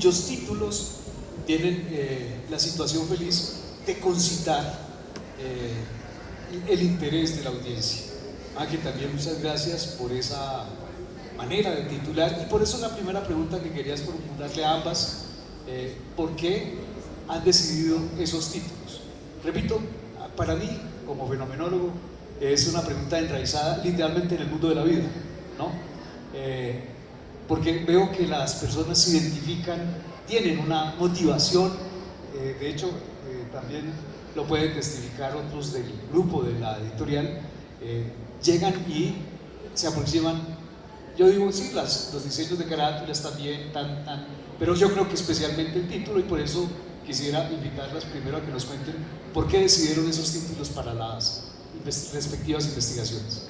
cuyos títulos tienen la situación feliz de concitar el interés de la audiencia. Ángel, también muchas gracias por esa manera de titular, y por eso la primera pregunta que querías formularle a ambas, ¿por qué han decidido esos títulos? Repito, para mí, como fenomenólogo, es una pregunta enraizada literalmente en el mundo de la vida, ¿no? Porque veo que las personas se identifican, tienen una motivación, de hecho, también lo pueden testificar otros del grupo de la editorial, llegan y se aproximan. Yo digo, sí, los diseños de carátulas también, pero yo creo que especialmente el título, y por eso quisiera invitarlas primero a que nos cuenten por qué decidieron esos títulos para las respectivas investigaciones.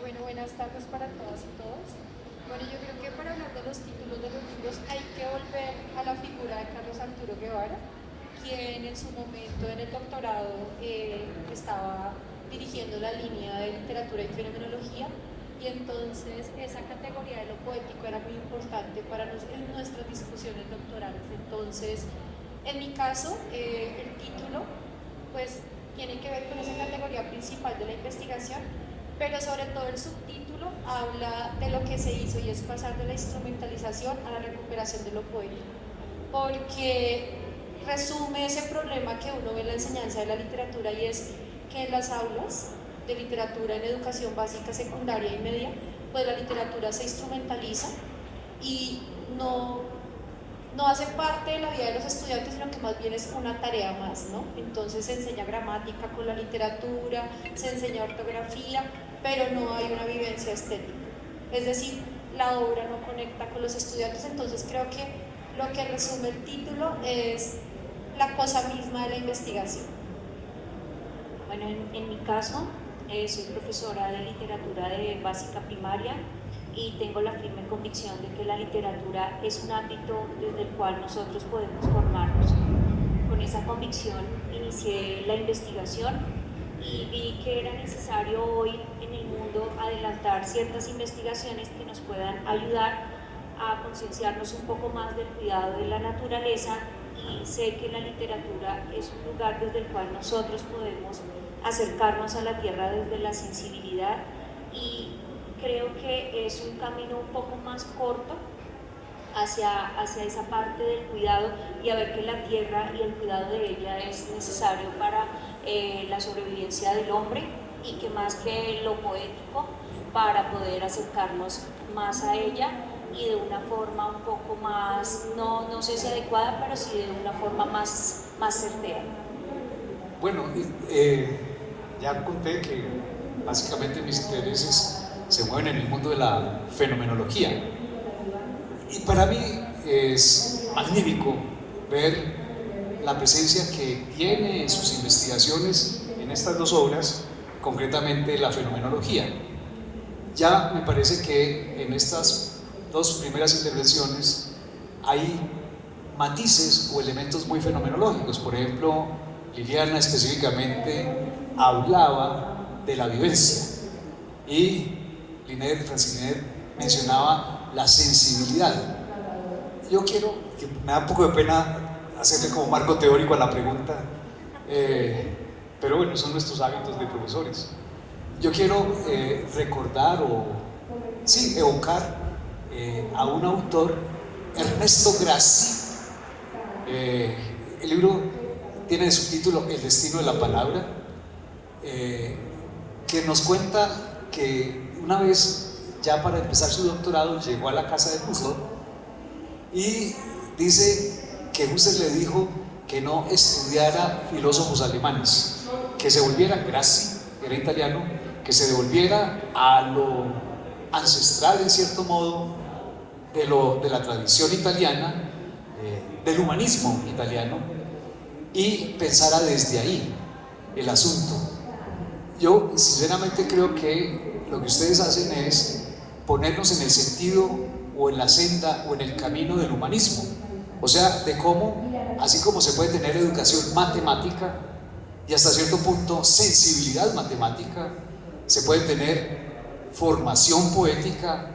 Bueno, buenas tardes para todas y todos. Bueno, yo creo que para hablar de los títulos de los libros hay que volver a la figura de Carlos Arturo Guevara, quien en su momento en el doctorado estaba dirigiendo la línea de literatura y fenomenología, y entonces esa categoría de lo poético era muy importante para en nuestras discusiones doctorales. Entonces, en mi caso, el título pues tiene que ver con esa categoría principal de la investigación, pero sobre todo el subtítulo habla de lo que se hizo, y es pasar de la instrumentalización a la recuperación de lo poético, porque resume ese problema que uno ve en la enseñanza de la literatura, y es que en las aulas de literatura en educación básica, secundaria y media, pues la literatura se instrumentaliza y no hace parte de la vida de los estudiantes, sino que más bien es una tarea más, ¿no? Entonces se enseña gramática con la literatura, se enseña ortografía, pero no hay una vivencia estética. Es decir, la obra no conecta con los estudiantes. Entonces creo que lo que resume el título es la cosa misma de la investigación. Bueno, en mi caso, soy profesora de literatura de básica primaria, y tengo la firme convicción de que la literatura es un ámbito desde el cual nosotros podemos formarnos. Con esa convicción inicié la investigación y vi que era necesario hoy en el mundo adelantar ciertas investigaciones que nos puedan ayudar a concienciarnos un poco más del cuidado de la naturaleza, y sé que la literatura es un lugar desde el cual nosotros podemos acercarnos a la tierra desde la sensibilidad, y creo que es un camino un poco más corto hacia esa parte del cuidado, y a ver que la tierra y el cuidado de ella es necesario para la sobrevivencia del hombre, y que más que lo poético, para poder acercarnos más a ella y de una forma un poco más, no sé si adecuada, pero sí de una forma más certera. Bueno, ya conté que básicamente mis intereses se mueven en el mundo de la fenomenología, y para mí es magnífico ver la presencia que tiene en sus investigaciones en estas dos obras, concretamente la fenomenología. Ya me parece que en estas dos primeras intervenciones hay matices o elementos muy fenomenológicos. Por ejemplo, Liliana específicamente hablaba de la vivencia, y Francis Linet mencionaba la sensibilidad. Yo quiero, que me da un poco de pena hacerle como marco teórico a la pregunta, pero bueno, son nuestros hábitos de profesores. Yo quiero recordar evocar a un autor, Ernesto Grassi. El libro tiene de subtítulo El destino de la palabra, que nos cuenta que una vez, ya para empezar su doctorado, llegó a la casa de Husserl, y dice que Husserl le dijo que no estudiara filósofos alemanes, que se volviera, Grassi era italiano, que se devolviera a lo ancestral, en cierto modo, de la tradición italiana, del humanismo italiano, y pensara desde ahí el asunto. Yo sinceramente creo que lo que ustedes hacen es ponernos en el sentido o en la senda o en el camino del humanismo, o sea, de cómo, así como se puede tener educación matemática y hasta cierto punto sensibilidad matemática, se puede tener formación poética,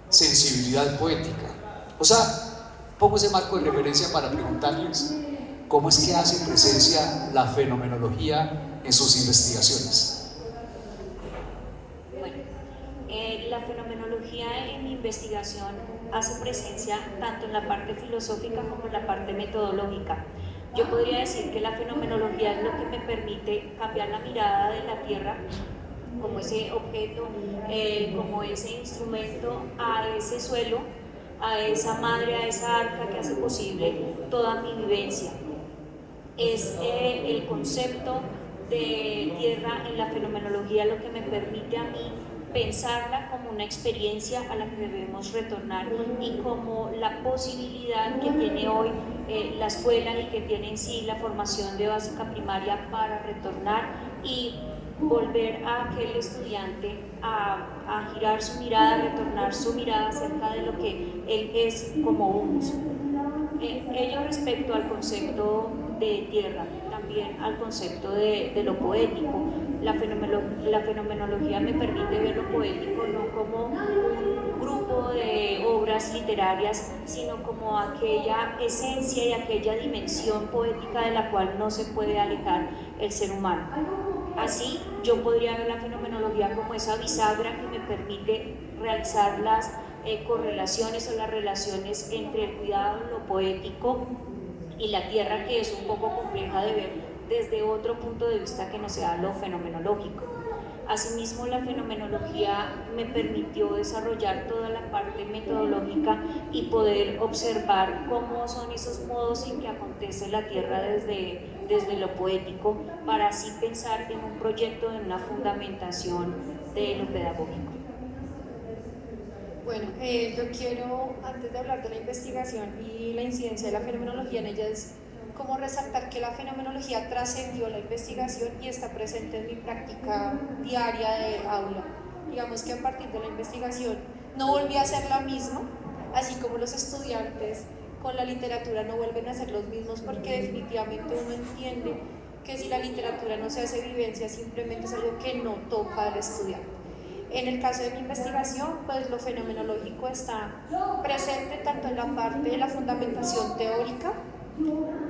sensibilidad poética. O sea, pongo ese marco de referencia para preguntarles cómo es que hace presencia la fenomenología en sus investigaciones. Bueno, la fenomenología en mi investigación hace presencia tanto en la parte filosófica como en la parte metodológica. Yo podría decir que la fenomenología es lo que me permite cambiar la mirada de la Tierra como ese objeto, como ese instrumento, a ese suelo, a esa madre, a esa arca que hace posible toda mi vivencia. Es el concepto de tierra en la fenomenología lo que me permite a mí pensarla como una experiencia a la que debemos retornar y como la posibilidad que tiene hoy la escuela y que tiene en sí la formación de básica primaria para retornar y volver a aquel estudiante a girar su mirada, a retornar su mirada acerca de lo que él es como humus. Ello respecto al concepto de tierra, también al concepto de lo poético. La fenomenología me permite ver lo poético no como un grupo de obras literarias, sino como aquella esencia y aquella dimensión poética de la cual no se puede alejar el ser humano. Así, yo podría ver la fenomenología como esa bisagra que me permite realizar las correlaciones o las relaciones entre el cuidado, lo poético y la tierra, que es un poco compleja de ver desde otro punto de vista que no sea lo fenomenológico. Asimismo, la fenomenología me permitió desarrollar toda la parte metodológica y poder observar cómo son esos modos en que acontece la tierra desde lo poético, para así pensar en un proyecto de una fundamentación de lo pedagógico. Bueno, yo quiero, antes de hablar de la investigación y la incidencia de la fenomenología en ella, es como resaltar que la fenomenología trascendió la investigación y está presente en mi práctica diaria de aula. Digamos que a partir de la investigación no volví a ser la misma, así como los estudiantes con la literatura no vuelven a ser los mismos, porque definitivamente uno entiende que si la literatura no se hace vivencia, simplemente es algo que no toca al estudiante. En el caso de mi investigación, pues lo fenomenológico está presente tanto en la parte de la fundamentación teórica,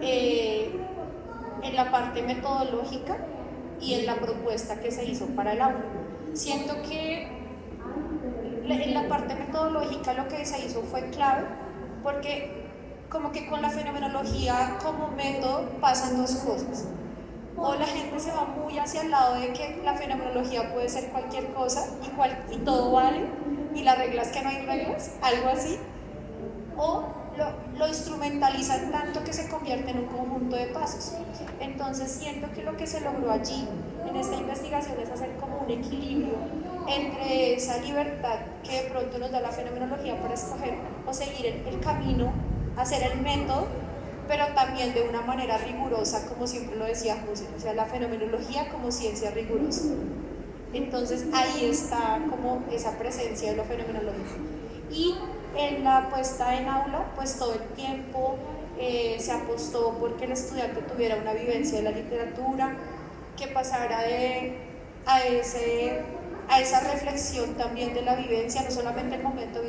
en la parte metodológica y en la propuesta que se hizo para el aula. Siento que en la parte metodológica lo que se hizo fue clave, porque como que con la fenomenología como método pasan dos cosas. O la gente se va muy hacia el lado de que la fenomenología puede ser cualquier cosa y todo vale, y la regla es que no hay reglas, algo así. O lo instrumentalizan tanto que se convierte en un conjunto de pasos. Entonces siento que lo que se logró allí en esta investigación es hacer como un equilibrio entre esa libertad que de pronto nos da la fenomenología para escoger o seguir el camino, hacer el método, pero también de una manera rigurosa, como siempre lo decía José, o sea, la fenomenología como ciencia rigurosa. Entonces ahí está como esa presencia de lo fenomenológico. Y en la puesta en aula, pues todo el tiempo se apostó porque el estudiante tuviera una vivencia de la literatura, que pasara a esa reflexión también de la vivencia, no solamente el momento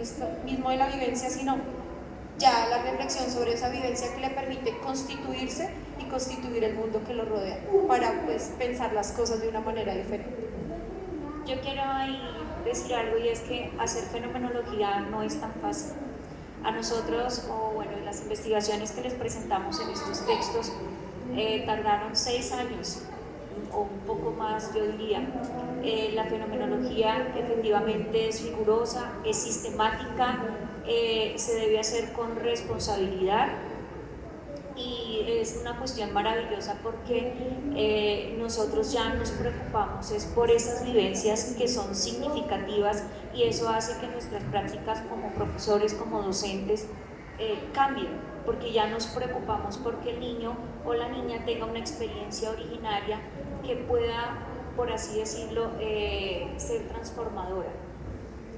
mismo de la vivencia, sino ya la reflexión sobre esa vivencia que le permite constituirse y constituir el mundo que lo rodea, para pues pensar las cosas de una manera diferente. Yo quiero ahí decir algo, y es que hacer fenomenología no es tan fácil. A nosotros, o bueno, las investigaciones que les presentamos en estos textos tardaron 6 años o un poco más, yo diría. La fenomenología efectivamente es rigurosa, es sistemática, se debe hacer con responsabilidad, y es una cuestión maravillosa porque nosotros ya nos preocupamos es por esas vivencias que son significativas, y eso hace que nuestras prácticas como profesores, como docentes, cambien, porque ya nos preocupamos porque el niño o la niña tenga una experiencia originaria que pueda, por así decirlo, ser transformadora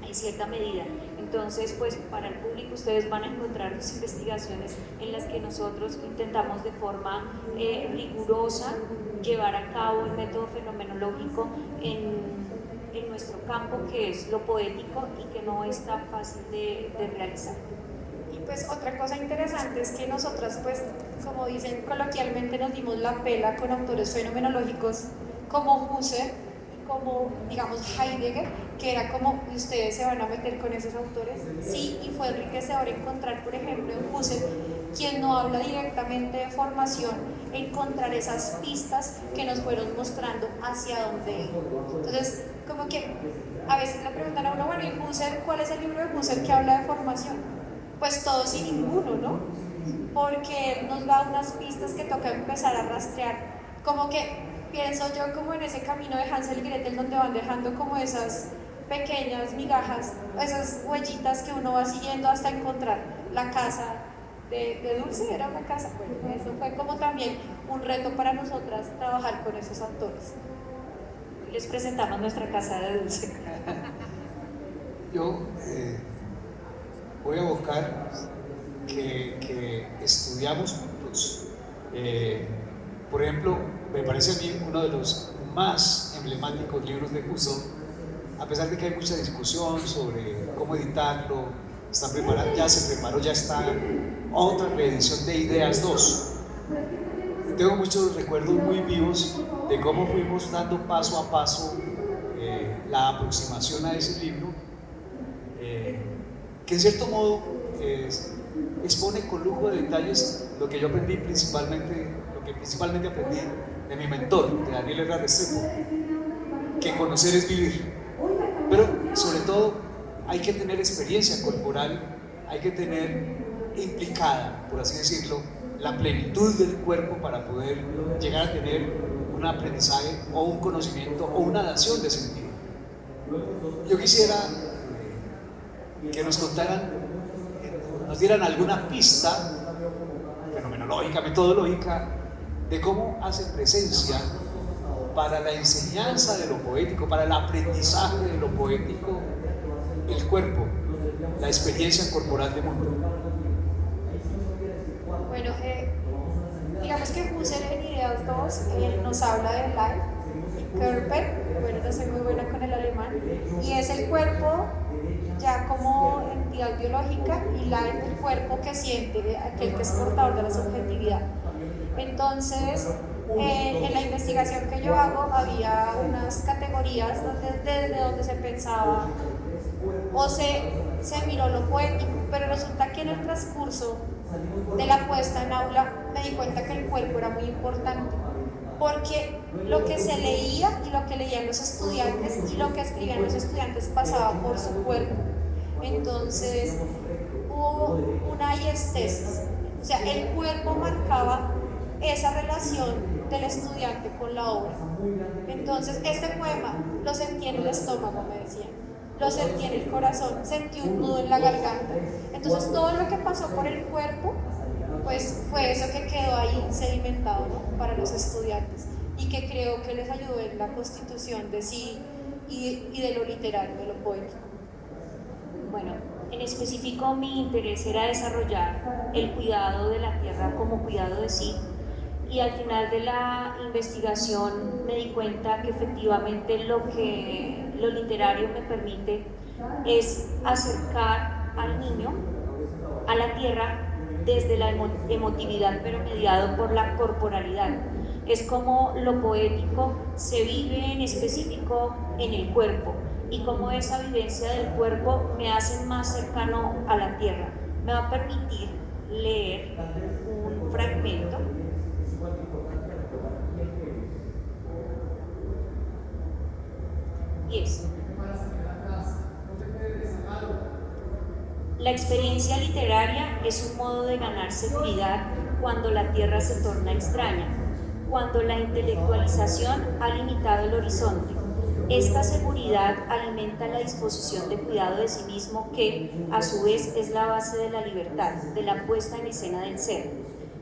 en cierta medida. Entonces, pues para el público ustedes van a encontrar las investigaciones en las que nosotros intentamos de forma rigurosa llevar a cabo el método fenomenológico en nuestro campo, que es lo poético y que no es tan fácil de realizar. pues otra cosa interesante es que nosotras, pues, como dicen coloquialmente, nos dimos la pela con autores fenomenológicos como Husserl, como, digamos, Heidegger, que era como, ustedes se van a meter con esos autores. Sí, y fue enriquecedor encontrar, por ejemplo, en Husserl, quien no habla directamente de formación, encontrar esas pistas que nos fueron mostrando hacia dónde ir. Entonces, como que a veces le preguntan a uno, bueno, ¿y Husserl, cuál es el libro de Husserl que habla de formación? Pues todos y ninguno, ¿no? Porque él nos da unas pistas que toca empezar a rastrear, como que pienso yo como en ese camino de Hansel y Gretel, donde van dejando como esas pequeñas migajas, esas huellitas que uno va siguiendo hasta encontrar la casa de Dulce. Era una casa. Bueno, eso fue como también un reto para nosotras trabajar con esos autores. Les presentamos nuestra casa de Dulce. Yo voy a buscar que estudiamos juntos. Por ejemplo, me parece a mí uno de los más emblemáticos libros de Husserl, a pesar de que hay mucha discusión sobre cómo editarlo, ya se preparó, ya está otra reedición de Ideas 2. Tengo muchos recuerdos muy vivos de cómo fuimos dando paso a paso la aproximación a ese libro, que en cierto modo expone con lujo de detalles lo que yo aprendí principalmente aprendí de mi mentor, de Daniel Herrera Restrepo, que conocer es vivir. Pero sobre todo hay que tener experiencia corporal, hay que tener implicada, por así decirlo, la plenitud del cuerpo para poder llegar a tener un aprendizaje o un conocimiento o una dación de sentido. Yo quisiera que nos contaran, nos dieran alguna pista fenomenológica, metodológica, de cómo hace presencia para la enseñanza de lo poético, para el aprendizaje de lo poético, el cuerpo, la experiencia corporal de mundo. Bueno, digamos que Husserl en Ideas 2 nos habla de Leib y Körper, bueno, no soy muy buena con el alemán, y es el cuerpo ya como entidad biológica, y Leib el cuerpo que siente, aquel que es portador de la subjetividad. Entonces, en la investigación que yo hago había unas categorías desde donde se pensaba o se miró lo poético, pero resulta que en el transcurso de la puesta en aula me di cuenta que el cuerpo era muy importante, porque lo que se leía y lo que leían los estudiantes y lo que escribían los estudiantes pasaba por su cuerpo. Entonces hubo una hiestesis, o sea, el cuerpo marcaba esa relación del estudiante con la obra. Entonces este poema lo sentí en el estómago, me decían, lo sentí en el corazón, sentí un nudo en la garganta. Entonces todo lo que pasó por el cuerpo, pues fue eso que quedó ahí sedimentado, ¿no?, para los estudiantes, y que creo que les ayudó en la constitución de sí y de lo literario, de lo poético. Bueno, en específico mi interés era desarrollar el cuidado de la tierra como cuidado de sí, y al final de la investigación me di cuenta que efectivamente lo que lo literario me permite es acercar al niño a la tierra desde la emotividad, pero mediado por la corporalidad. Es como lo poético se vive en específico en el cuerpo, y como esa vivencia del cuerpo me hace más cercano a la tierra. Me va a permitir leer un fragmento y es: la experiencia literaria es un modo de ganar seguridad cuando la tierra se torna extraña, cuando la intelectualización ha limitado el horizonte. Esta seguridad alimenta la disposición de cuidado de sí mismo que, a su vez, es la base de la libertad, de la puesta en escena del ser.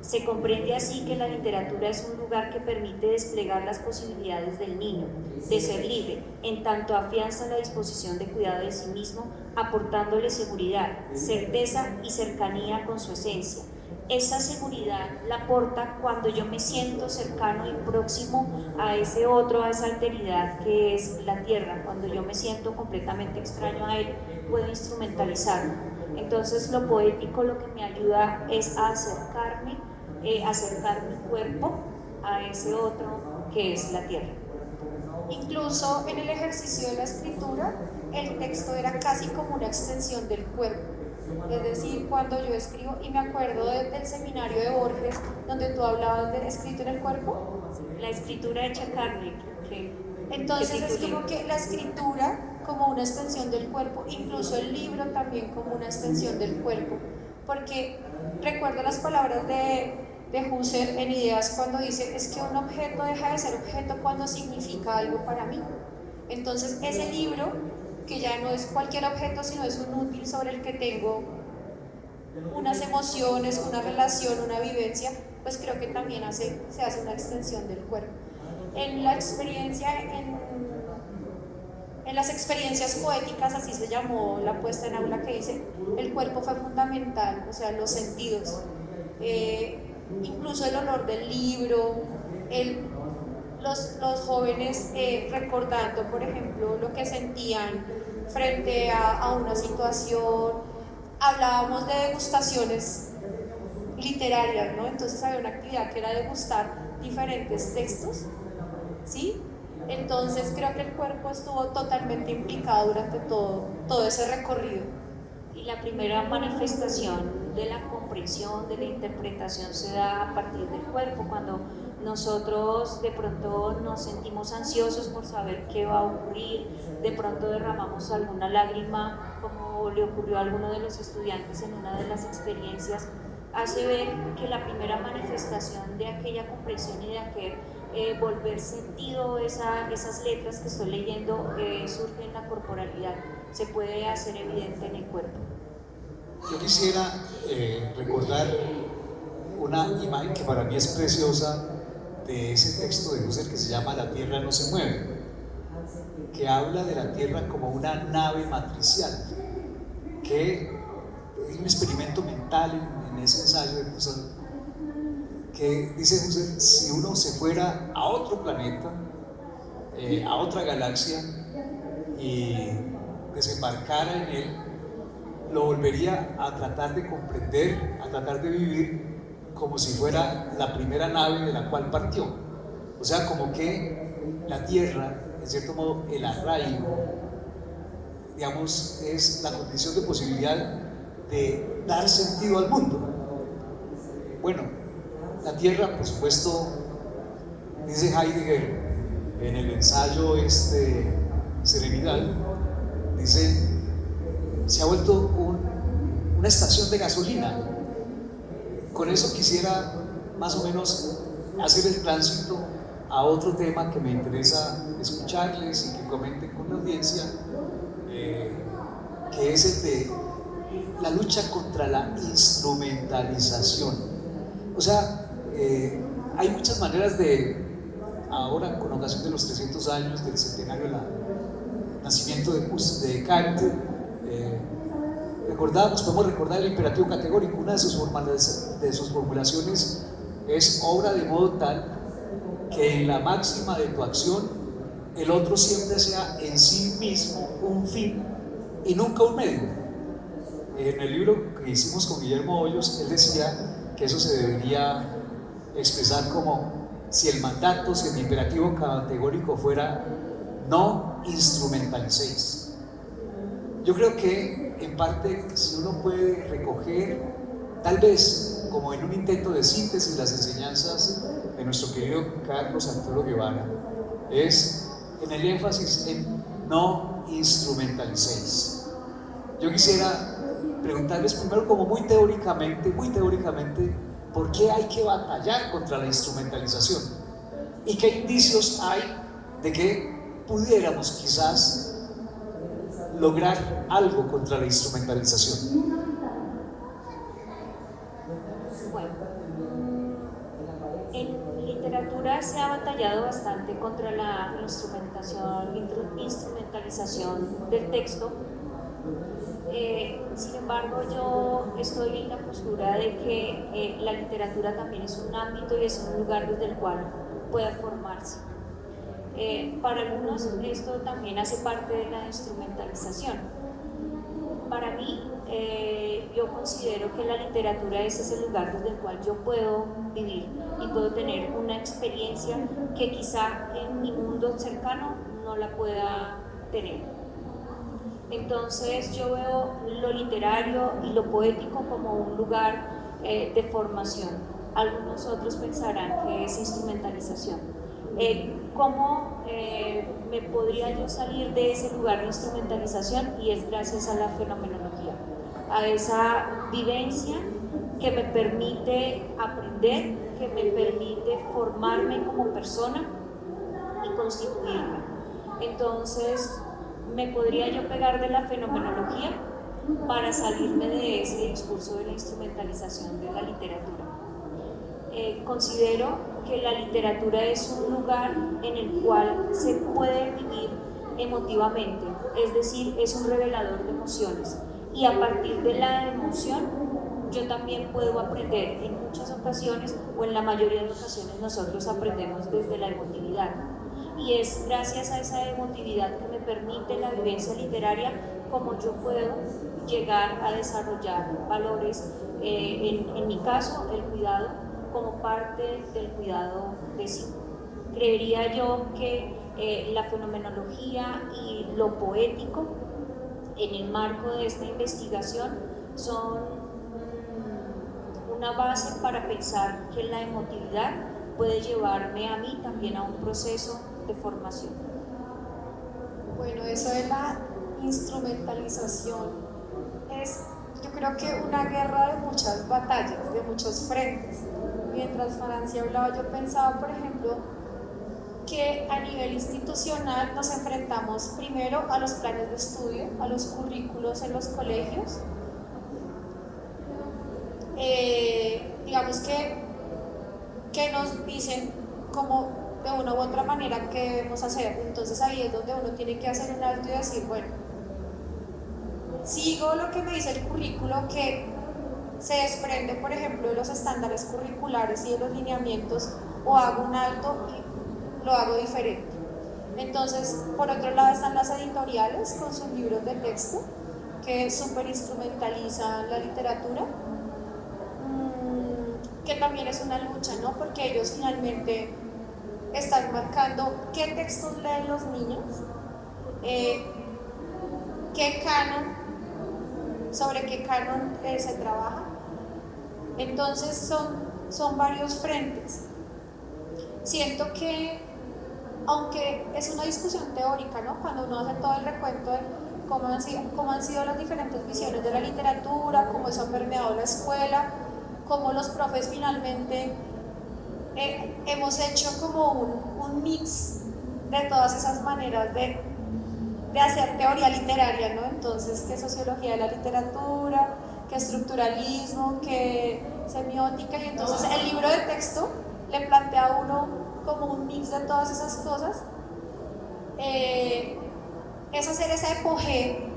Se comprende así que la literatura es un lugar que permite desplegar las posibilidades del niño, de ser libre, en tanto afianza la disposición de cuidado de sí mismo, aportándole seguridad, certeza y cercanía con su esencia. Esa seguridad la aporta cuando yo me siento cercano y próximo a ese otro, a esa alteridad que es la tierra. Cuando yo me siento completamente extraño a él, puedo instrumentalizarlo. Entonces lo poético lo que me ayuda es a acercar mi cuerpo a ese otro que es la tierra. Incluso en el ejercicio de la escritura, el texto era casi como una extensión del cuerpo. Es decir, cuando yo escribo, y me acuerdo del seminario de Borges, donde tú hablabas de escrito en el cuerpo. La escritura hecha carne. Entonces es como que la escritura como una extensión del cuerpo, incluso el libro también como una extensión del cuerpo. Porque recuerdo las palabras de Husserl en Ideas cuando dice, es que un objeto deja de ser objeto cuando significa algo para mí. Entonces ese libro, que ya no es cualquier objeto, sino es un útil sobre el que tengo unas emociones, una relación, una vivencia, pues creo que también se hace una extensión del cuerpo. En la experiencia, en las experiencias poéticas, así se llamó la puesta en aula, que dice, el cuerpo fue fundamental, o sea, los sentidos. Incluso el olor del libro, los jóvenes recordando, por ejemplo, lo que sentían frente a una situación. Hablábamos de degustaciones literarias, ¿no? Entonces había una actividad que era degustar diferentes textos, ¿sí? Entonces creo que el cuerpo estuvo totalmente implicado durante todo ese recorrido. Y la primera manifestación de la comprensión, de la interpretación se da a partir del cuerpo, cuando nosotros de pronto nos sentimos ansiosos por saber qué va a ocurrir, de pronto derramamos alguna lágrima, como le ocurrió a alguno de los estudiantes en una de las experiencias, hace ver que la primera manifestación de aquella comprensión y de aquel volver sentido esas letras que estoy leyendo surge en la corporalidad, se puede hacer evidente en el cuerpo. Yo quisiera recordar una imagen que para mí es preciosa de ese texto de Husserl que se llama La Tierra no se mueve, que habla de la Tierra como una nave matricial, que es un experimento mental en ese ensayo de Husserl, que dice Husserl, si uno se fuera a otro planeta, a otra galaxia y desembarcara en él, lo volvería a tratar de comprender, a tratar de vivir como si fuera la primera nave de la cual partió. O sea, como que la Tierra, en cierto modo, el arraigo, digamos, es la condición de posibilidad de dar sentido al mundo. Bueno, la Tierra, por supuesto, dice Heidegger en el ensayo Serenidad, dice, se ha vuelto una estación de gasolina. Con eso quisiera más o menos hacer el tránsito a otro tema que me interesa escucharles y que comenten con la audiencia, que es el de la lucha contra la instrumentalización. O sea, hay muchas maneras ahora con ocasión de los 300 años del centenario del nacimiento de Kant, podemos recordar el imperativo categórico. Una de sus formulaciones es obra de modo tal que en la máxima de tu acción el otro siempre sea en sí mismo un fin y nunca un medio. En el libro que hicimos con Guillermo Hoyos, él decía que eso se debería expresar como si el mandato, si el imperativo categórico fuera no instrumentalicéis. Yo creo que en parte, si uno puede recoger, tal vez como en un intento de síntesis, las enseñanzas de nuestro querido Carlos Arturo Guevara, es en el énfasis en no instrumentalicéis. Yo quisiera preguntarles primero, como muy teóricamente, ¿por qué hay que batallar contra la instrumentalización? ¿Y qué indicios hay de que pudiéramos quizás lograr algo contra la instrumentalización? Bueno, en literatura se ha batallado bastante contra la instrumentalización del texto. Sin embargo, yo estoy en la postura de que la literatura también es un ámbito y es un lugar desde el cual puede formarse. Para algunos esto también hace parte de la instrumentalización. Para mí yo considero que la literatura es ese lugar desde el cual yo puedo vivir y puedo tener una experiencia que quizá en mi mundo cercano no la pueda tener. Entonces yo veo lo literario y lo poético como un lugar de formación. Algunos otros pensarán que es instrumentalización. ¿Cómo me podría yo salir de ese lugar de instrumentalización? Y es gracias a la fenomenología, a esa vivencia que me permite aprender, que me permite formarme como persona y constituirme. Entonces, me podría yo pegar de la fenomenología para salirme de ese discurso de la instrumentalización de la literatura. Considero que la literatura es un lugar en el cual se puede vivir emotivamente, es decir, es un revelador de emociones, y a partir de la emoción yo también puedo aprender. En muchas ocasiones, o en la mayoría de ocasiones, nosotros aprendemos desde la emotividad, y es gracias a esa emotividad que me permite la vivencia literaria como yo puedo llegar a desarrollar valores, en mi caso el cuidado como parte del cuidado de sí. Creería yo que la fenomenología y lo poético en el marco de esta investigación son una base para pensar que la emotividad puede llevarme a mí también a un proceso de formación. Bueno, eso de la instrumentalización es, yo creo que una guerra de muchas batallas, de muchos frentes. Mientras Francia hablaba, yo pensaba, por ejemplo, que a nivel institucional nos enfrentamos primero a los planes de estudio, a los currículos en los colegios. Digamos que nos dicen como de una u otra manera qué debemos hacer. Entonces ahí es donde uno tiene que hacer un alto y decir, bueno, sigo lo que me dice el currículo, que se desprende, por ejemplo, de los estándares curriculares y de los lineamientos, o hago un alto y lo hago diferente. Entonces, por otro lado están las editoriales con sus libros de texto que súper instrumentalizan la literatura, que también es una lucha, ¿no? Porque ellos finalmente están marcando qué textos leen los niños, qué canon, sobre qué canon se trabaja. Entonces son varios frentes. Siento que, aunque es una discusión teórica, ¿no? Cuando uno hace todo el recuento de cómo han sido las diferentes visiones de la literatura, cómo eso ha permeado la escuela, cómo los profes finalmente hemos hecho como un mix de todas esas maneras de hacer teoría literaria, ¿no? Entonces, que sociología de la literatura, que estructuralismo, que semiótica, y entonces el libro de texto le plantea a uno como un mix de todas esas cosas. Es hacer esa epogé,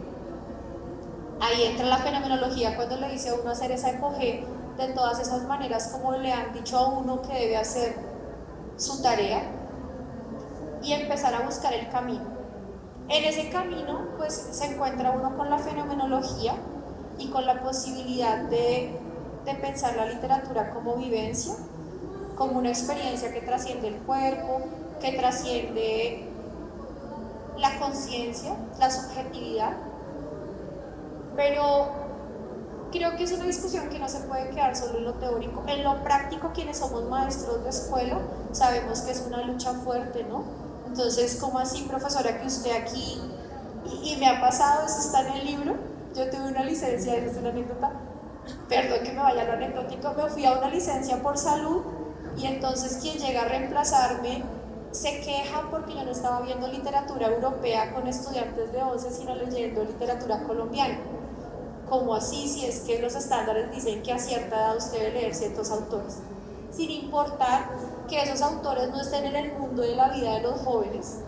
ahí entra la fenomenología cuando le dice a uno hacer esa epogé de todas esas maneras como le han dicho a uno que debe hacer su tarea, y empezar a buscar el camino. En ese camino pues se encuentra uno con la fenomenología y con la posibilidad de pensar la literatura como vivencia, como una experiencia que trasciende el cuerpo, que trasciende la conciencia, la subjetividad. Pero creo que es una discusión que no se puede quedar solo en lo teórico. En lo práctico, quienes somos maestros de escuela sabemos que es una lucha fuerte, ¿no? Entonces, ¿cómo así, profesora, que usted aquí, y me ha pasado, eso está en el libro? Yo tuve una licencia, esa es una anécdota, perdón que me vaya a lo anecdótico, me fui a una licencia por salud, y entonces quien llega a reemplazarme se queja porque yo no estaba viendo literatura europea con estudiantes de 11, sino leyendo literatura colombiana. ¿Cómo así? Si es que los estándares dicen que a cierta edad usted debe leer ciertos autores, sin importar que esos autores no estén en el mundo de la vida de los jóvenes.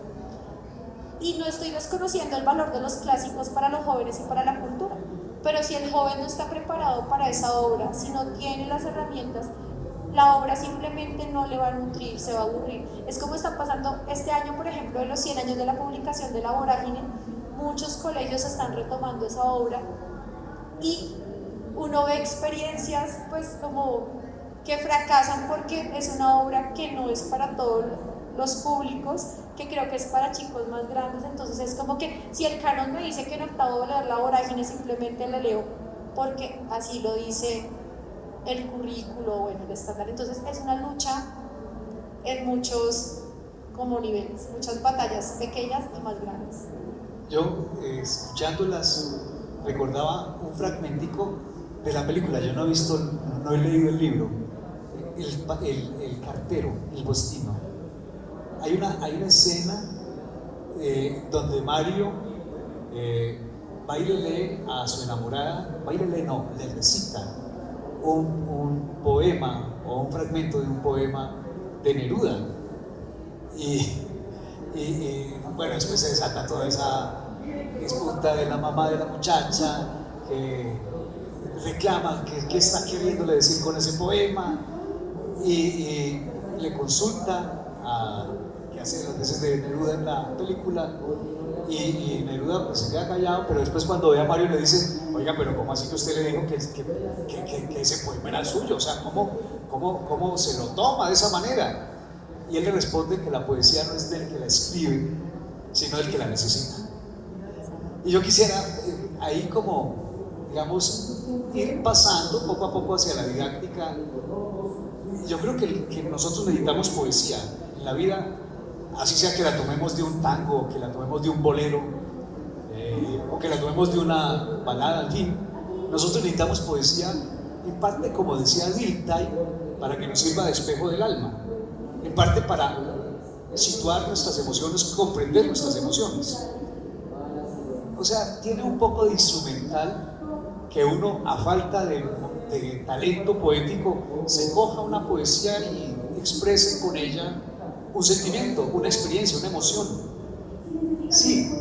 Y no estoy desconociendo el valor de los clásicos para los jóvenes y para la cultura, pero si el joven no está preparado para esa obra, si no tiene las herramientas, la obra simplemente no le va a nutrir, se va a aburrir. Es como está pasando este año, por ejemplo, de los 100 años de la publicación de La Vorágine. Muchos colegios están retomando esa obra y uno ve experiencias pues como que fracasan porque es una obra que no es para todos los públicos, que creo que es para chicos más grandes. Entonces es como que si el canon me dice que en octavo leer La Vorágine, simplemente le leo porque así lo dice el currículo, bueno, el estándar. Entonces es una lucha en muchos como niveles, muchas batallas pequeñas y más grandes. Yo, escuchándolas, recordaba un fragmentico de la película. Yo no he leído el libro. El cartero, el bostino. Hay una escena donde Mario va y le lee a su enamorada, le recita un poema o un fragmento de un poema de Neruda. Y bueno, después se desata toda esa disputa de la mamá de la muchacha que reclama que está queriéndole decir con ese poema, y le consulta a que hace las veces de Neruda en la película, y Neruda pues se queda callado, pero después cuando ve a Mario le dice: oiga, pero ¿cómo así que usted le dijo que ese poema era suyo? O sea, ¿cómo se lo toma de esa manera? Y él le responde que la poesía no es del que la escribe, sino del que la necesita. Y yo quisiera ahí como, digamos, ir pasando poco a poco hacia la didáctica. Yo creo que nosotros necesitamos poesía en la vida, así sea que la tomemos de un tango, o que la tomemos de un bolero, o que la tomemos de una balada, en fin. Nosotros necesitamos poesía, en parte, como decía Dilthey, para que nos sirva de espejo del alma, en parte para situar nuestras emociones, comprender nuestras emociones. O sea, tiene un poco de instrumental que uno, a falta de talento poético, se coja una poesía y exprese con ella un sentimiento, una experiencia, una emoción. Sí,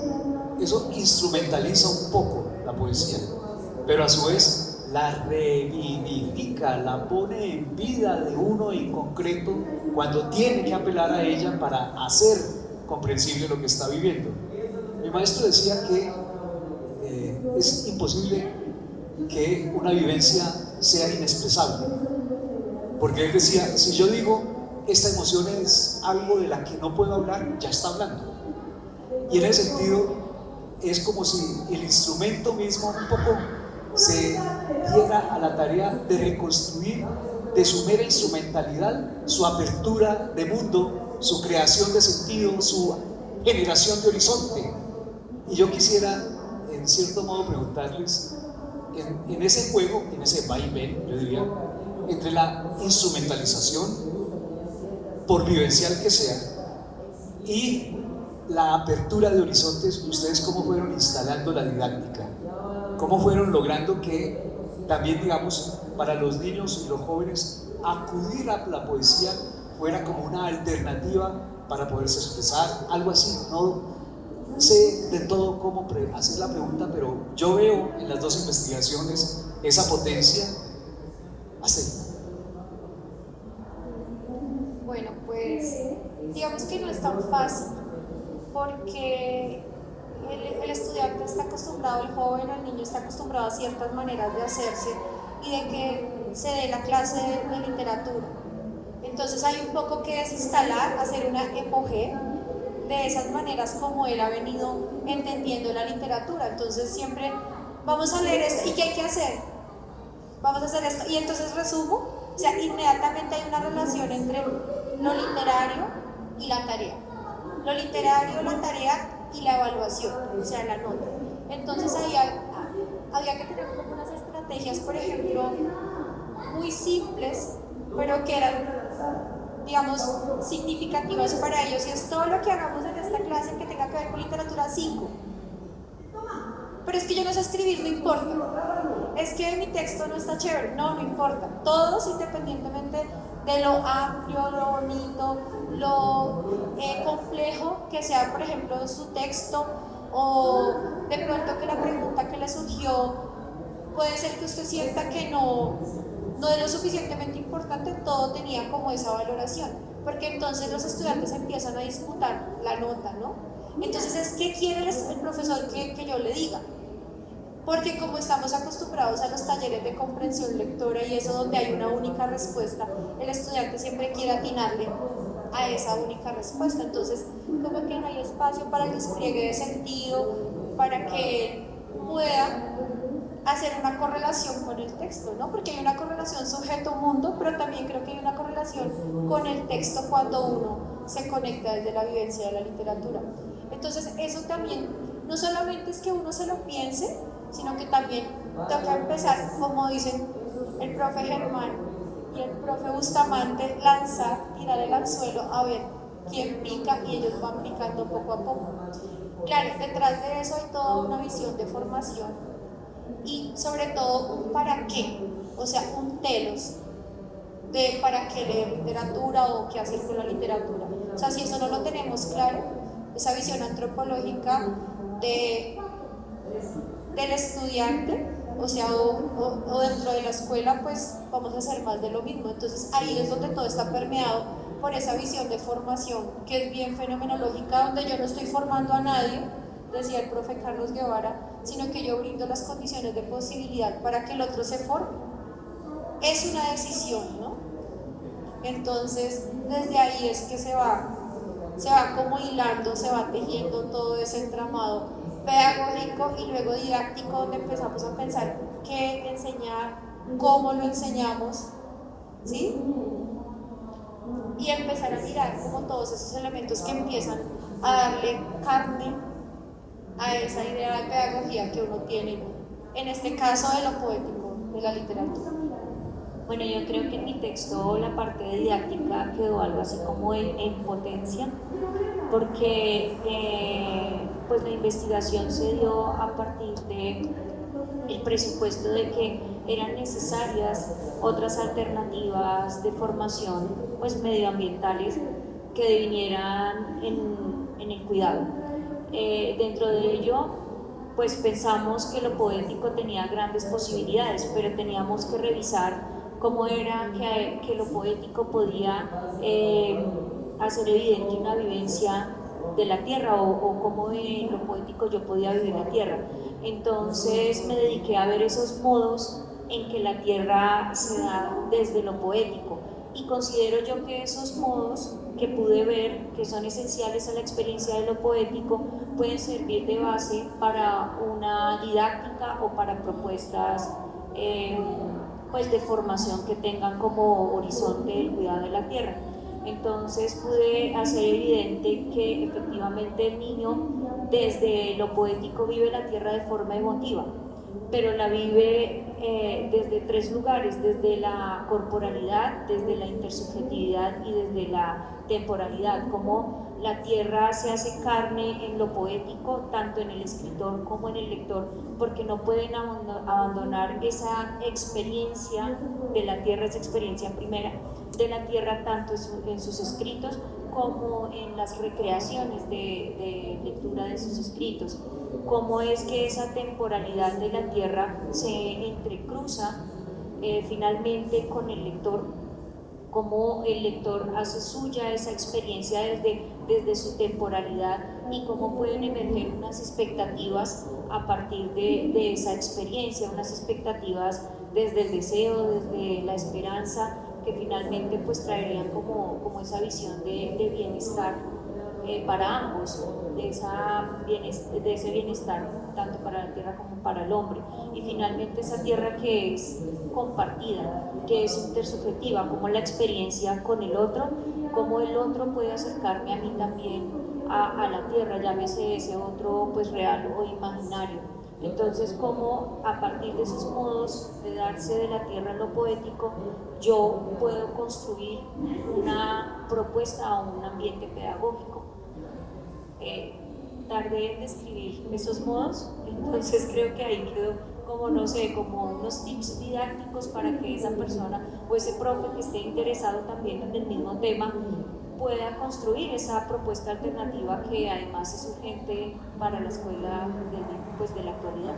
eso instrumentaliza un poco la poesía, pero a su vez la revivifica, la pone en vida de uno en concreto cuando tiene que apelar a ella para hacer comprensible lo que está viviendo. Mi maestro decía que es imposible que una vivencia sea inexpresable, porque él decía: si yo digo esta emoción es algo de la que no puedo hablar, ya está hablando. Y en ese sentido es como si el instrumento mismo un poco se diera a la tarea de reconstruir de su mera instrumentalidad su apertura de mundo, su creación de sentido, su generación de horizonte. Y yo quisiera, en cierto modo, preguntarles, en ese juego, en ese vaivén, yo diría, entre la instrumentalización, por vivencial que sea, y la apertura de horizontes, ¿ustedes cómo fueron instalando la didáctica? ¿Cómo fueron logrando que también, digamos, para los niños y los jóvenes, acudir a la poesía fuera como una alternativa para poderse expresar? Algo así. No sé de todo cómo hacer la pregunta, pero yo veo en las dos investigaciones esa potencia. Así. Bueno, pues digamos que no es tan fácil, porque el estudiante está acostumbrado, el joven, el niño está acostumbrado a ciertas maneras de hacerse y de que se dé la clase de literatura. Entonces hay un poco que desinstalar, hacer una epogé de esas maneras como él ha venido entendiendo la literatura. Entonces siempre vamos a leer esto, ¿y qué hay que hacer? Vamos a hacer esto, y entonces resumo. O sea, inmediatamente hay una relación entre lo literario y la tarea. Lo literario, la tarea y la evaluación, o sea, la nota. Entonces ahí había que tener como unas estrategias, por ejemplo, muy simples, pero que eran, digamos, significativas para ellos. Y es todo lo que hagamos en esta clase que tenga que ver con literatura 5. Pero es que yo no sé escribir, no importa. Es que mi texto no está chévere, no importa. Todos, independientemente de lo amplio, lo bonito, lo complejo que sea, por ejemplo, su texto, o de pronto que la pregunta que le surgió puede ser que usted sienta que no es lo suficientemente importante, todo tenía como esa valoración, porque entonces los estudiantes empiezan a disputar la nota, ¿no? Entonces, ¿qué quiere el profesor que yo le diga? porque como estamos acostumbrados a los talleres de comprensión lectora y eso donde hay una única respuesta, el estudiante siempre quiere atinarle a esa única respuesta, entonces como que no hay espacio para el despliegue de sentido, para que él pueda hacer una correlación con el texto, ¿no? Porque hay una correlación sujeto-mundo, pero también creo que hay una correlación con el texto cuando uno se conecta desde la vivencia de la literatura. Entonces eso también, no solamente es que uno se lo piense, sino que también toca empezar, como dicen el profe Germán y el profe Bustamante, lanzar, tirar el anzuelo a ver quién pica y ellos van picando poco a poco. Claro, detrás de eso hay toda una visión de formación y sobre todo un para qué, o sea, un telos de para qué leer literatura o qué hacer con la literatura. O sea, si eso no lo tenemos claro, esa visión antropológica del estudiante, o sea, o dentro de la escuela, pues vamos a hacer más de lo mismo. Entonces ahí es donde todo está permeado por esa visión de formación que es bien fenomenológica, donde yo no estoy formando a nadie, decía el profe Carlos Guevara, sino que yo brindo las condiciones de posibilidad para que el otro se forme. Es una decisión, ¿no? Entonces desde ahí es que se va como hilando, se va tejiendo todo ese entramado pedagógico y luego didáctico, donde empezamos a pensar qué enseñar, cómo lo enseñamos, ¿sí? Y empezar a mirar como todos esos elementos que empiezan a darle carne a esa idea de pedagogía que uno tiene, en este caso de lo poético, de la literatura. Bueno, yo creo que en mi texto la parte de didáctica quedó algo así como en potencia, porque pues la investigación se dio a partir de el presupuesto de que eran necesarias otras alternativas de formación pues medioambientales que vinieran en el cuidado. Dentro de ello pues pensamos que lo poético tenía grandes posibilidades, pero teníamos que revisar cómo era que lo poético podía hacer evidente una vivencia de la tierra o cómo en lo poético yo podía vivir la tierra. Entonces me dediqué a ver esos modos en que la tierra se da desde lo poético y considero yo que esos modos que pude ver, que son esenciales a la experiencia de lo poético, pueden servir de base para una didáctica o para propuestas pues de formación que tengan como horizonte el cuidado de la tierra. Entonces pude hacer evidente que efectivamente el niño desde lo poético vive la tierra de forma emotiva, pero la vive desde tres lugares: desde la corporalidad, desde la intersubjetividad y desde la temporalidad, como la tierra se hace carne en lo poético, tanto en el escritor como en el lector, porque no pueden abandonar esa experiencia de la tierra, esa experiencia primera de la tierra, tanto en sus escritos como en las recreaciones de lectura de sus escritos. Cómo es que esa temporalidad de la tierra se entrecruza finalmente con el lector, cómo el lector hace suya esa experiencia desde su temporalidad y cómo pueden emerger unas expectativas a partir de esa experiencia, unas expectativas desde el deseo, desde la esperanza, que finalmente pues traerían como esa visión de bienestar para ambos, de ese bienestar tanto para la tierra como para el hombre, y finalmente esa tierra que es compartida, que es intersubjetiva, como la experiencia con el otro, como el otro puede acercarme a mí también a la tierra, llámese ese otro pues real o imaginario. Entonces, como a partir de esos modos de darse de la tierra en lo poético, yo puedo construir una propuesta o un ambiente pedagógico. Tardé en describir esos modos, entonces creo que ahí quedó como, no sé, como unos tips didácticos para que esa persona o ese profe que esté interesado también en el mismo tema pueda construir esa propuesta alternativa que además es urgente para la escuela de la actualidad.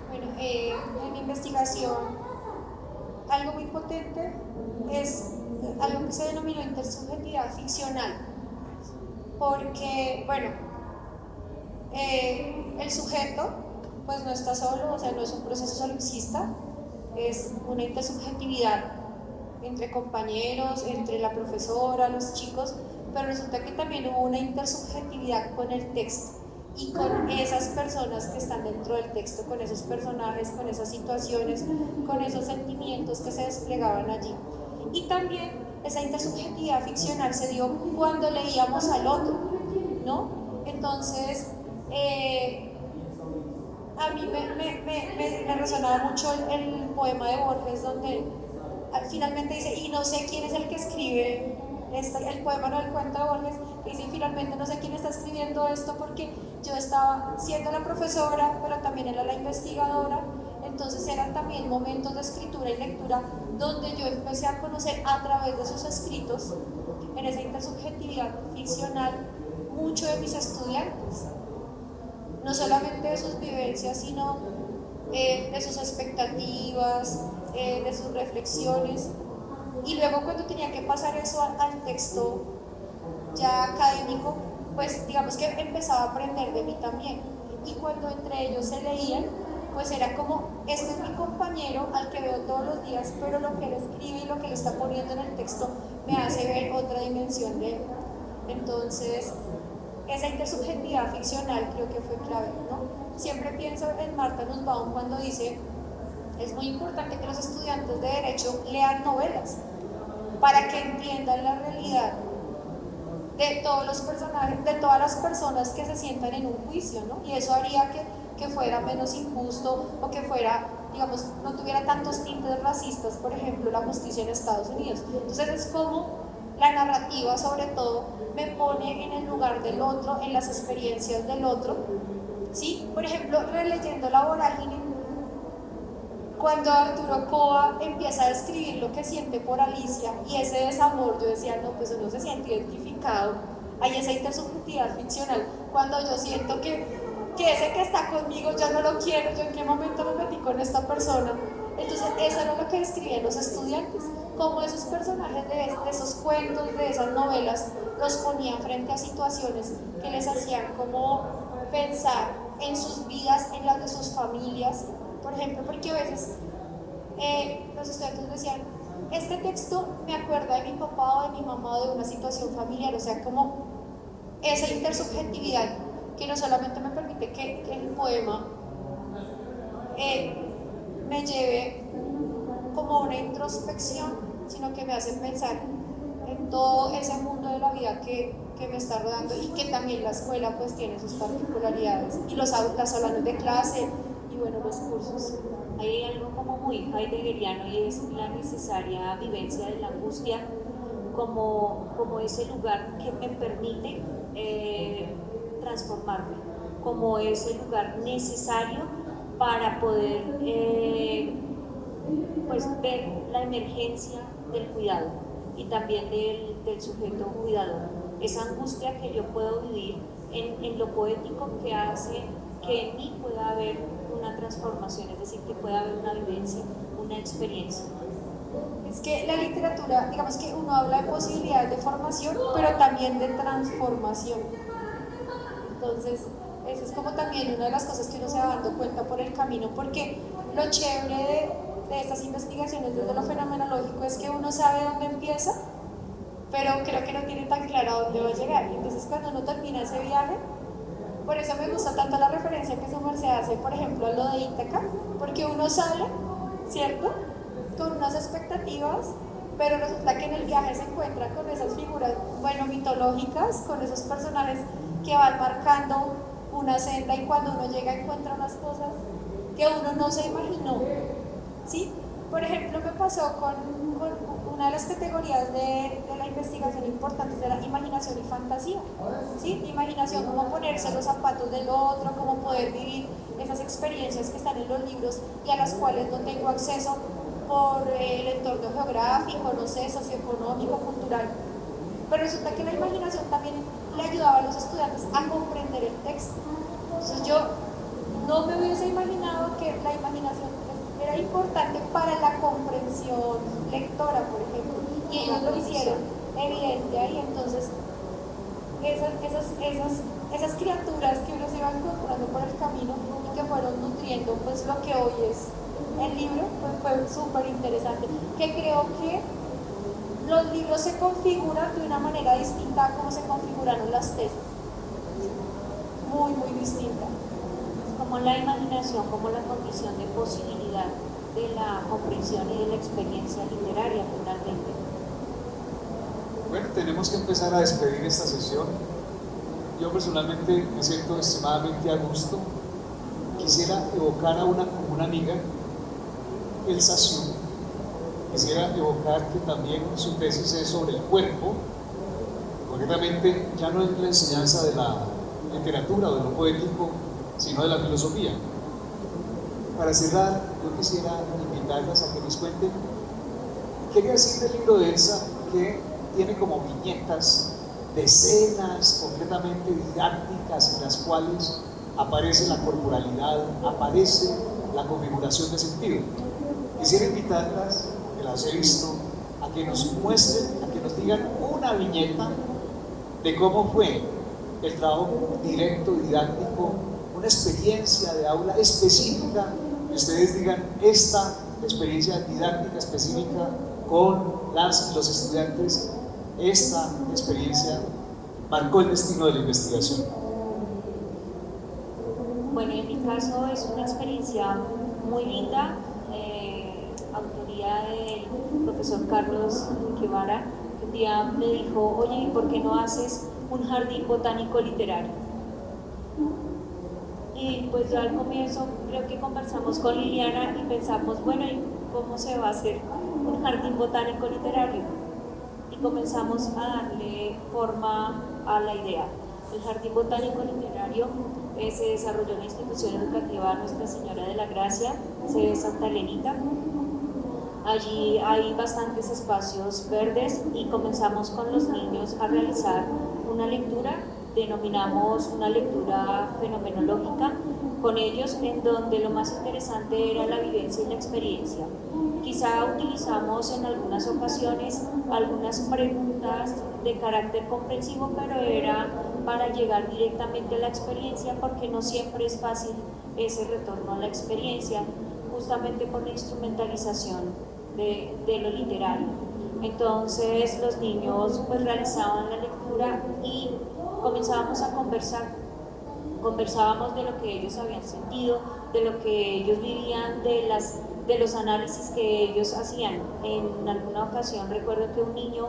Bueno, en mi investigación algo muy potente es algo que se denominó intersubjetividad ficcional, porque, bueno, el sujeto pues no está solo, o sea, no es un proceso solipsista, es una intersubjetividad entre compañeros, entre la profesora, los chicos, pero resulta que también hubo una intersubjetividad con el texto y con esas personas que están dentro del texto, con esos personajes, con esas situaciones, con esos sentimientos que se desplegaban allí. Y también esa intersubjetividad ficcional se dio cuando leíamos al otro, ¿no? Entonces, a mí me resonaba mucho el poema de Borges, donde finalmente dice, y no sé quién es el que escribe el poema, no el cuento de Borges, que dice, finalmente no sé quién está escribiendo esto porque yo estaba siendo la profesora, pero también era la investigadora, entonces eran también momentos de escritura y lectura donde yo empecé a conocer a través de sus escritos, en esa intersubjetividad ficcional, mucho de mis estudiantes, no solamente de sus vivencias, sino de sus expectativas, de sus reflexiones. Y luego cuando tenía que pasar eso al texto ya académico, pues digamos que empezaba a aprender de mí también. Y cuando entre ellos se leían, pues era como, este es mi compañero al que veo todos los días, pero lo que él escribe y lo que él está poniendo en el texto me hace ver otra dimensión de él. Entonces, esa intersubjetividad ficcional creo que fue clave, ¿no? Siempre pienso en Martha Nussbaum cuando dice, es muy importante que los estudiantes de Derecho lean novelas para que entiendan la realidad de todos los personajes, de todas las personas que se sientan en un juicio, ¿no? Y eso haría que fuera menos injusto o que fuera, digamos, no tuviera tantos tintes racistas, por ejemplo, la justicia en Estados Unidos. Entonces es como la narrativa, sobre todo, me pone en el lugar del otro, en las experiencias del otro, ¿sí? Por ejemplo, releyendo La Vorágine, cuando Arturo Coa empieza a describir lo que siente por Alicia y ese desamor, yo decía, no, pues uno se siente identificado, hay esa intersubjetividad ficcional, cuando yo siento que ese que está conmigo yo no lo quiero, yo en qué momento me metí con esta persona. Entonces eso era lo que describían los estudiantes, como esos personajes de esos cuentos, de esas novelas, los ponían frente a situaciones que les hacían como pensar en sus vidas, en las de sus familias, por ejemplo, porque a veces los estudiantes decían, este texto me acuerda de mi papá o de mi mamá o de una situación familiar, o sea, como esa intersubjetividad que no solamente me permite que el poema me lleve como una introspección, sino que me hace pensar en todo ese mundo de la vida que me está rodando y que también la escuela pues tiene sus particularidades y los salones de clase y bueno, los cursos. Hay algo como muy heideggeriano y es la necesaria vivencia de la angustia como ese lugar que me permite transformarme, como ese lugar necesario para poder pues ver la emergencia del cuidado y también del sujeto cuidador. Esa angustia que yo puedo vivir en lo poético que hace que en mí pueda haber una transformación, es decir, que pueda haber una vivencia, una experiencia. Es que la literatura, digamos que uno habla de posibilidades de formación, pero también de transformación. Entonces, eso es como también una de las cosas que uno se va dando cuenta por el camino, porque lo chévere de estas investigaciones desde lo fenomenológico es que uno sabe dónde empieza, pero creo que no tiene tan claro dónde va a llegar. Entonces, cuando uno termina ese viaje, por eso me gusta tanto la referencia que su merced hace, por ejemplo, a lo de Ítaca, porque uno sale, ¿cierto?, con unas expectativas, pero resulta que en el viaje se encuentra con esas figuras, bueno, mitológicas, con esos personajes que van marcando una senda y cuando uno llega encuentra unas cosas que uno no se imaginó, ¿sí? Por ejemplo, me pasó con una de las categorías de la investigación importantes de la imaginación y fantasía, ¿sí? Imaginación, cómo ponerse los zapatos del otro, cómo poder vivir esas experiencias que están en los libros y a las cuales no tengo acceso por el entorno geográfico, no sé, socioeconómico, cultural. Pero resulta que la imaginación también le ayudaba a los estudiantes a comprender el texto. Entonces yo no me hubiese imaginado que la imaginación era importante para la comprensión lectora, por ejemplo, y ellos lo hicieron evidente ahí. Entonces esas criaturas que uno se va encontrando por el camino y que fueron nutriendo pues lo que hoy es el libro, pues fue súper interesante, que creo que los libros se configuran de una manera distinta a cómo se configuraron las tesis, muy distinta. Como la imaginación, como la condición de posibilidad de la comprensión y de la experiencia literaria finalmente. Bueno, tenemos que empezar a despedir esta sesión. Yo personalmente me siento extremadamente a gusto. Quisiera evocar a una amiga, Elsa Siu. Quisiera evocar que también su tesis es sobre el cuerpo, concretamente ya no es la enseñanza de la literatura o de lo poético, sino de la filosofía. Para cerrar, yo quisiera invitarlas a que nos cuenten qué decir del libro de Elsa, que tiene como viñetas de escenas completamente didácticas en las cuales aparece la corporalidad, aparece la configuración de sentido. Quisiera invitarlas, que las he visto, a que nos muestren, a que nos digan una viñeta de cómo fue el trabajo directo, didáctico, una experiencia de aula específica, que ustedes digan esta experiencia didáctica específica con las y los estudiantes, esta experiencia marcó el destino de la investigación. Bueno, en mi caso es una experiencia muy linda, autoría del profesor Carlos Guevara, que un día me dijo, oye, ¿y por qué no haces un jardín botánico literario? Y pues yo al comienzo creo que conversamos con Liliana y pensamos, bueno, ¿y cómo se va a hacer un jardín botánico literario? Y comenzamos a darle forma a la idea. El Jardín Botánico Literario se desarrolló en la institución educativa Nuestra Señora de la Gracia, sede de Santa Elenita. Allí hay bastantes espacios verdes y comenzamos con los niños a realizar una lectura, denominamos una lectura fenomenológica con ellos, en donde lo más interesante era la vivencia y la experiencia. Quizá utilizamos en algunas ocasiones algunas preguntas de carácter comprensivo, pero era para llegar directamente a la experiencia, porque no siempre es fácil ese retorno a la experiencia, justamente por la instrumentalización de lo literario. Entonces los niños pues realizaban la lectura y comenzábamos a conversábamos de lo que ellos habían sentido, de lo que ellos vivían, de los análisis que ellos hacían. En alguna ocasión recuerdo que un niño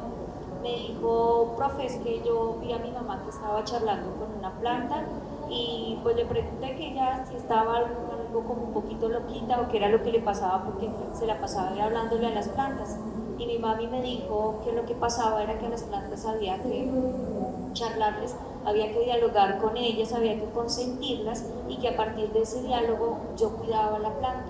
me dijo, profe, es que yo vi a mi mamá que estaba charlando con una planta y pues le pregunté que ella si estaba algo como un poquito loquita o qué era lo que le pasaba, porque se la pasaba hablándole a las plantas. Y mi mami me dijo que lo que pasaba era que a las plantas había que charlarles, había que dialogar con ellas, había que consentirlas y que a partir de ese diálogo yo cuidaba la planta.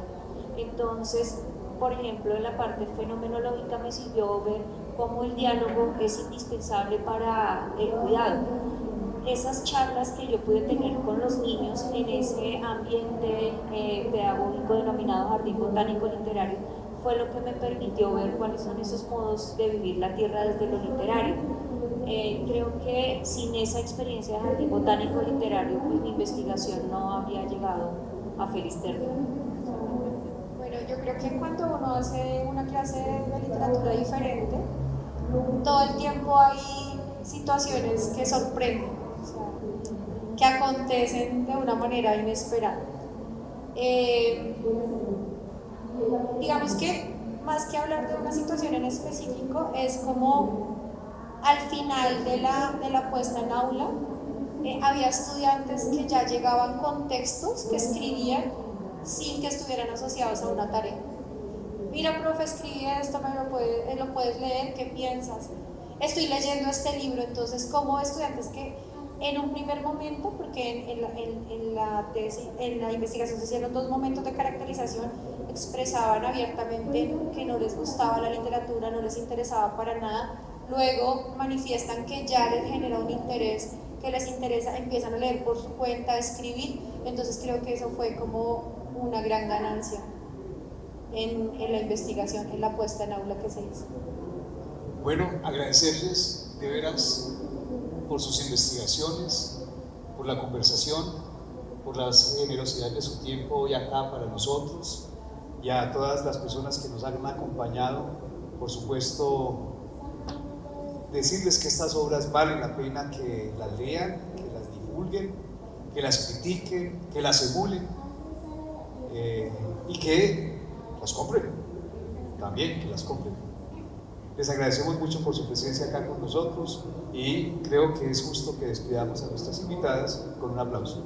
Entonces, por ejemplo, en la parte fenomenológica me sirvió ver cómo el diálogo es indispensable para el cuidado. Esas charlas que yo pude tener con los niños en ese ambiente pedagógico denominado Jardín Botánico Literario fue lo que me permitió ver cuáles son esos modos de vivir la tierra desde lo literario. Creo que sin esa experiencia de Jardín Botánico Literario, pues mi investigación no habría llegado a feliz término. Bueno, yo creo que cuando uno hace una clase de literatura diferente, todo el tiempo hay situaciones que sorprenden, o sea, que acontecen de una manera inesperada. Digamos que más que hablar de una situación en específico, es como al final de la puesta en aula, había estudiantes que ya llegaban con textos que escribían sin que estuvieran asociados a una tarea. Mira, profe, escribí esto, lo puedes leer, ¿qué piensas? Estoy leyendo este libro. Entonces, como estudiantes que en un primer momento, porque en la investigación se hicieron 2 momentos de caracterización, expresaban abiertamente que no les gustaba la literatura, no les interesaba para nada. Luego manifiestan que ya les genera un interés, que les interesa, empiezan a leer por su cuenta, a escribir. Entonces creo que eso fue como una gran ganancia en la investigación, en la puesta en aula que se hizo. Bueno, agradecerles de veras por sus investigaciones, por la conversación, por la generosidad de su tiempo hoy acá para nosotros, y a todas las personas que nos han acompañado. Por supuesto, decirles que estas obras valen la pena que las lean, que las divulguen, que las critiquen, que las emulen, y que las compren, también que las compren. Les agradecemos mucho por su presencia acá con nosotros y creo que es justo que despidamos a nuestras invitadas con un aplauso.